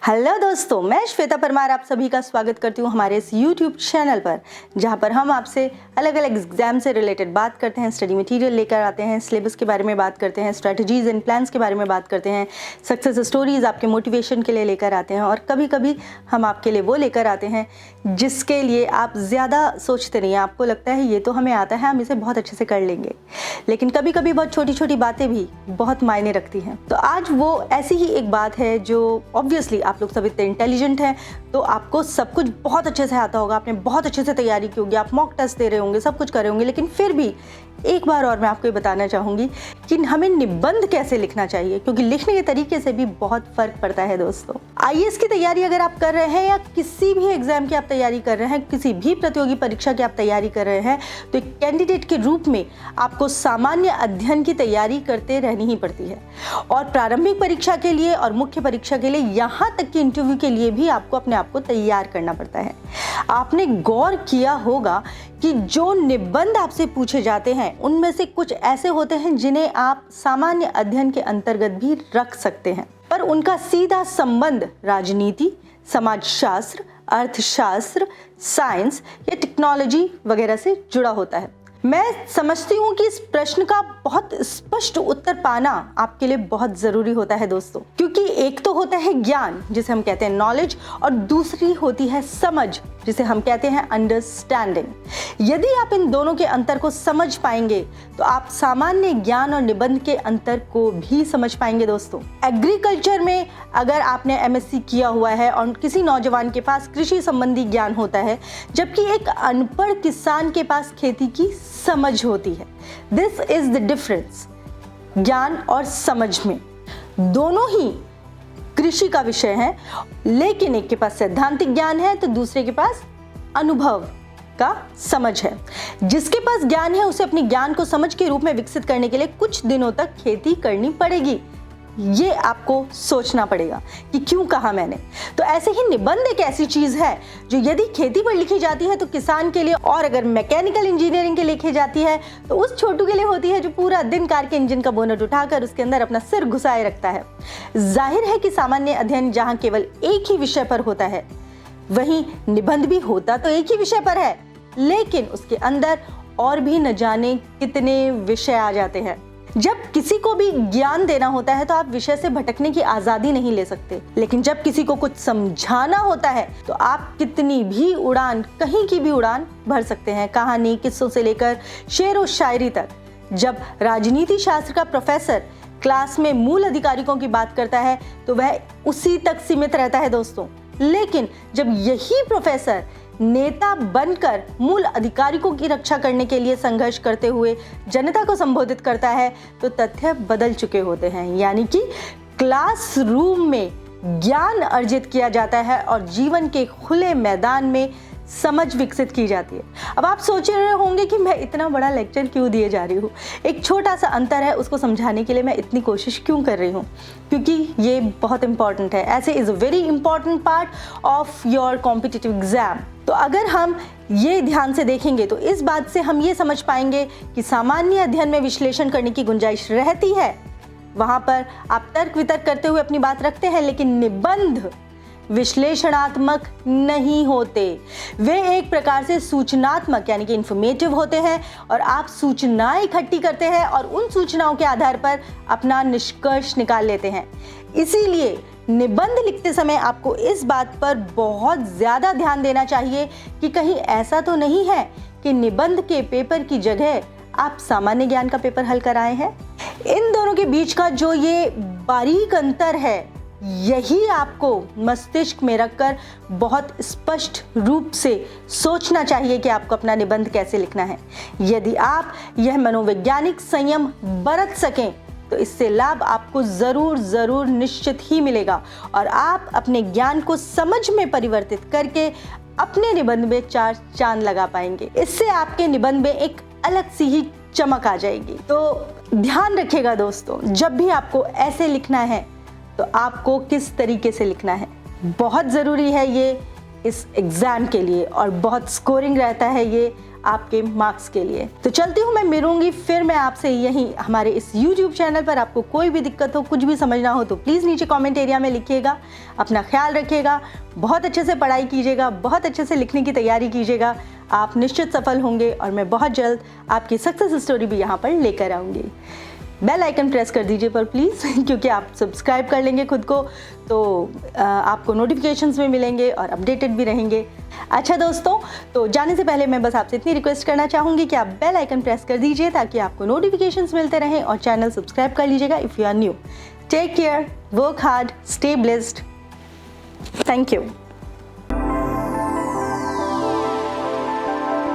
Hello दोस्तों, मैं श्वेता परमार आप सभी का स्वागत करती हूँ हमारे इस YouTube चैनल पर, जहाँ पर हम आपसे अलग अलग एग्जाम से रिलेटेड बात करते हैं, स्टडी मटेरियल लेकर आते हैं, सिलेबस के बारे में बात करते हैं, स्ट्रेटजीज एंड प्लान्स के बारे में बात करते हैं, सक्सेस स्टोरीज आपके मोटिवेशन के लिए लेकर आते हैं और कभी कभी हम आपके लिए वो लेकर आते हैं जिसके लिए आप ज़्यादा सोचते नहीं हैं। आपको लगता है ये तो हमें आता है, हम इसे बहुत अच्छे से कर लेंगे, लेकिन कभी कभी बहुत छोटी छोटी बातें भी बहुत मायने रखती हैं। तो आज वो ऐसी ही एक बात है जो ऑब्वियसली आप लोग सब इतने इंटेलिजेंट हैं तो आपको सब कुछ बहुत अच्छे से आता होगा, आपने बहुत अच्छे से तैयारी की होगी, आप मॉक टेस्ट दे रहे होंगे, सब कुछ कर रहे होंगे, लेकिन फिर भी एक बार और मैं आपको ये बताना चाहूँगी कि हमें निबंध कैसे लिखना चाहिए, क्योंकि लिखने के तरीके से भी बहुत फ़र्क पड़ता है। दोस्तों, आईएएस की तैयारी अगर आप कर रहे हैं या किसी भी एग्जाम की आप तैयारी कर रहे हैं, किसी भी प्रतियोगी परीक्षा की आप तैयारी कर रहे हैं, तो एक कैंडिडेट के रूप में आपको सामान्य अध्ययन की तैयारी करते रहनी ही पड़ती है और प्रारंभिक परीक्षा के लिए और मुख्य परीक्षा के लिए, यहाँ तक कि इंटरव्यू के लिए भी आपको अपने आप को तैयार करना पड़ता है। आपने गौर किया होगा कि जो निबंध आपसे पूछे जाते हैं उनमें से कुछ ऐसे होते हैं जिन्हें आप सामान्य अध्ययन के अंतर्गत भी रख सकते हैं, पर उनका सीधा संबंध राजनीति, समाजशास्त्र, अर्थशास्त्र, साइंस या टेक्नोलॉजी वगैरह से जुड़ा होता है। मैं समझती हूँ कि इस प्रश्न का बहुत स्पष्ट उत्तर पाना आपके लिए बहुत ज़रूरी होता है दोस्तों, क्योंकि एक तो होता है ज्ञान जिसे हम कहते हैं नॉलेज और दूसरी होती है समझ जिसे हम कहते हैं अंडरस्टैंडिंग। यदि आप इन दोनों के अंतर को समझ पाएंगे तो आप सामान्य ज्ञान और निबंध के अंतर को भी समझ पाएंगे। दोस्तों, एग्रीकल्चर में अगर आपने एमएससी किया हुआ है और किसी नौजवान के पास कृषि संबंधी ज्ञान होता है, जबकि एक अनपढ़ किसान के पास खेती की समझ होती है। This is the difference. ज्ञान और समझ में दोनों ही कृषि का विषय है, लेकिन एक के पास सैद्धांतिक ज्ञान है तो दूसरे के पास अनुभव का समझ है। जिसके पास ज्ञान है उसे अपने ज्ञान को समझ के रूप में विकसित करने के लिए कुछ दिनों तक खेती करनी पड़ेगी। ये आपको सोचना पड़ेगा कि क्यों कहा मैंने। तो ऐसे ही निबंध एक ऐसी चीज है जो यदि खेती पर लिखी जाती है तो किसान के लिए, और अगर मैकेनिकल इंजीनियरिंग के लिखी जाती है तो उस छोटू के लिए होती है जो पूरा दिन कार के इंजन का बोनट उठाकर उसके अंदर अपना सिर घुसाए रखता है। जाहिर है कि सामान्य अध्ययन जहां केवल एक ही विषय पर होता है, वहीं निबंध भी होता तो एक ही विषय पर है, लेकिन उसके अंदर और भी न जाने कितने विषय आ जाते हैं। जब किसी को भी ज्ञान देना होता है तो आप विषय से भटकने की आजादी नहीं ले सकते, लेकिन जब किसी को कुछ समझाना होता है तो आप कितनी भी उड़ान, कहीं की भी उड़ान भर सकते हैं, कहानी, किस्सों से लेकर शेर और शायरी तक। जब राजनीति शास्त्र का प्रोफेसर क्लास में मूल अधिकारियों की बात करता है तो वह उसी तक सीमित रहता है दोस्तों, लेकिन जब यही प्रोफेसर नेता बनकर मूल अधिकारियों की रक्षा करने के लिए संघर्ष करते हुए जनता को संबोधित करता है तो तथ्य बदल चुके होते हैं। यानी कि क्लासरूम में ज्ञान अर्जित किया जाता है और जीवन के खुले मैदान में समझ विकसित की जाती है। अब आप सोच रहे होंगे कि मैं इतना बड़ा लेक्चर क्यों दिए जा रही हूँ, एक छोटा सा अंतर है उसको समझाने के लिए मैं इतनी कोशिश क्यों कर रही हूँ, क्योंकि ये बहुत इंपॉर्टेंट है। ऐसे is a very important part of your competitive exam. तो अगर हम ये ध्यान से देखेंगे तो इस बात से हम ये समझ पाएंगे कि सामान्य अध्ययन में विश्लेषण करने की गुंजाइश रहती है, वहाँ पर आप तर्क वितर्क करते हुए अपनी बात रखते हैं, लेकिन निबंध विश्लेषणात्मक नहीं होते। वे एक प्रकार से सूचनात्मक यानी कि इंफॉर्मेटिव होते हैं और आप सूचनाएं इकट्ठी करते हैं और उन सूचनाओं के आधार पर अपना निष्कर्ष निकाल लेते हैं। इसीलिए निबंध लिखते समय आपको इस बात पर बहुत ज़्यादा ध्यान देना चाहिए कि कहीं ऐसा तो नहीं है कि निबंध के पेपर की जगह आप सामान्य ज्ञान का पेपर हल कराए हैं। इन दोनों के बीच का जो ये बारीक अंतर है, यही आपको मस्तिष्क में रखकर बहुत स्पष्ट रूप से सोचना चाहिए कि आपको अपना निबंध कैसे लिखना है। यदि आप यह मनोवैज्ञानिक संयम बरत सकें तो इससे लाभ आपको ज़रूर निश्चित ही मिलेगा और आप अपने ज्ञान को समझ में परिवर्तित करके अपने निबंध में 4 चांद लगा पाएंगे। इससे आपके निबंध में एक अलग सी ही चमक आ जाएगी। तो ध्यान रखिएगा दोस्तों, जब भी आपको ऐसे लिखना है तो आपको किस तरीके से लिखना है, बहुत ज़रूरी है ये इस एग्ज़ाम के लिए, और बहुत स्कोरिंग रहता है ये आपके मार्क्स के लिए। तो चलती हूँ, मैं मिलूंगी फिर मैं आपसे यहीं हमारे इस YouTube चैनल पर। आपको कोई भी दिक्कत हो, कुछ भी समझना हो तो प्लीज़ नीचे कमेंट एरिया में लिखिएगा। अपना ख्याल रखिएगा, बहुत अच्छे से पढ़ाई कीजिएगा, बहुत अच्छे से लिखने की तैयारी कीजिएगा। आप निश्चित सफल होंगे और मैं बहुत जल्द आपकी सक्सेस स्टोरी भी यहाँ पर लेकर आऊँगी। बेल आइकन प्रेस कर दीजिए पर प्लीज़, क्योंकि आप सब्सक्राइब कर लेंगे खुद को तो आपको नोटिफिकेशंस में मिलेंगे और अपडेटेड भी रहेंगे। अच्छा दोस्तों, तो जाने से पहले मैं बस आपसे इतनी रिक्वेस्ट करना चाहूँगी कि आप बेल आइकन प्रेस कर दीजिए ताकि आपको नोटिफिकेशंस मिलते रहें, और चैनल सब्सक्राइब कर लीजिएगा if you are new. Take care, work hard, stay blessed. Thank you.